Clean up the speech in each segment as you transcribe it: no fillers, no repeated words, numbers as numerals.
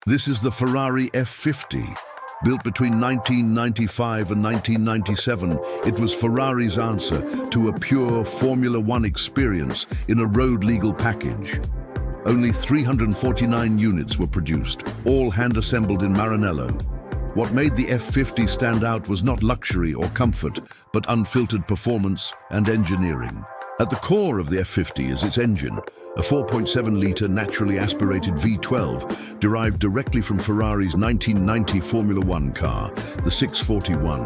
This is the Ferrari F50. Built between 1995 and 1997, it was Ferrari's answer to a pure Formula One experience in a road-legal package. Only 349 units were produced, all hand-assembled in Maranello. What made the F50 stand out was not luxury or comfort, but unfiltered performance and engineering. At the core of the F50 is its engine, a 4.7-litre naturally aspirated V12 derived directly from Ferrari's 1990 Formula One car, the 641.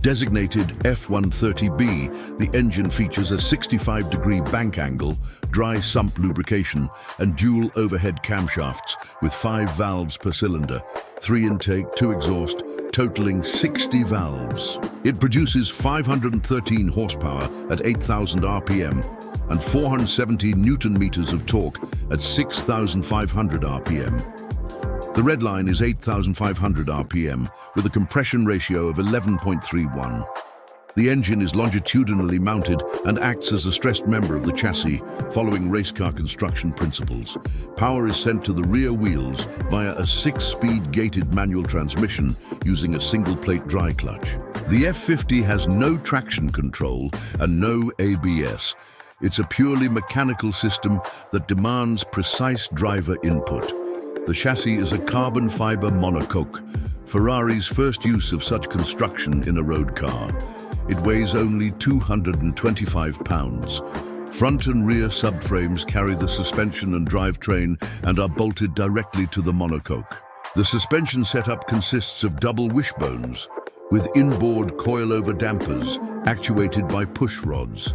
Designated F130B, the engine features a 65-degree bank angle, dry sump lubrication, and dual overhead camshafts with 5 valves per cylinder, 3 intake, 2 exhaust, totaling 60 valves. It produces 513 horsepower at 8,000 RPM and 470 Newton-meters of torque at 6,500 RPM. The redline is 8,500 RPM with a compression ratio of 11.31. The engine is longitudinally mounted and acts as a stressed member of the chassis, following race car construction principles. Power is sent to the rear wheels via a 6-speed gated manual transmission using a single-plate dry clutch. The F50 has no traction control and no ABS. It's a purely mechanical system that demands precise driver input. The chassis is a carbon fiber monocoque, Ferrari's first use of such construction in a road car. It weighs only 225 pounds. Front and rear subframes carry the suspension and drivetrain and are bolted directly to the monocoque. The suspension setup consists of double wishbones with inboard coilover dampers actuated by push rods.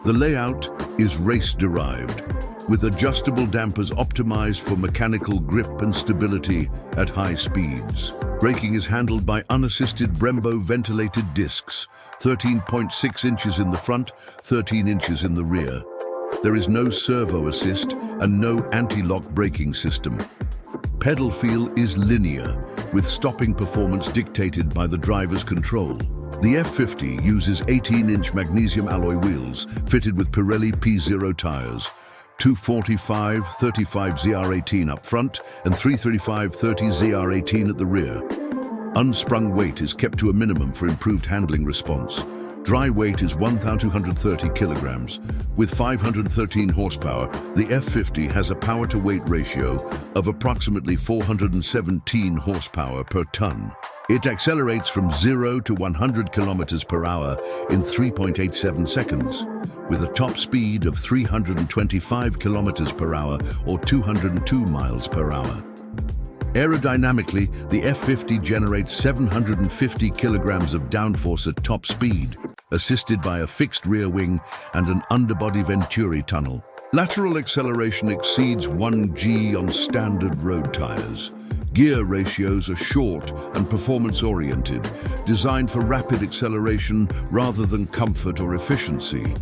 The layout is race-derived, with adjustable dampers optimized for mechanical grip and stability at high speeds. Braking is handled by unassisted Brembo ventilated discs, 13.6 inches in the front, 13 inches in the rear. There is no servo assist and no anti-lock braking system. Pedal feel is linear, with stopping performance dictated by the driver's control. The F50 uses 18-inch magnesium alloy wheels fitted with Pirelli P0 tires, 245/35 ZR18 up front and 335/30 ZR18 at the rear. Unsprung weight is kept to a minimum for improved handling response. Dry weight is 1,230 kilograms. With 513 horsepower, the F50 has a power-to-weight ratio of approximately 417 horsepower per ton. It accelerates from 0 to 100 kilometers per hour in 3.87 seconds, with a top speed of 325 kilometers per hour or 202 miles per hour. Aerodynamically, the F50 generates 750 kilograms of downforce at top speed, assisted by a fixed rear wing and an underbody venturi tunnel. Lateral acceleration exceeds 1 G on standard road tires. Gear ratios are short and performance-oriented, designed for rapid acceleration rather than comfort or efficiency.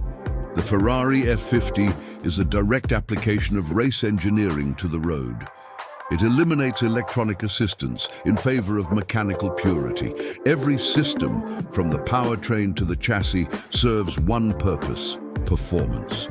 The Ferrari F50 is a direct application of race engineering to the road. It eliminates electronic assistance in favor of mechanical purity. Every system, from the powertrain to the chassis, serves one purpose: performance.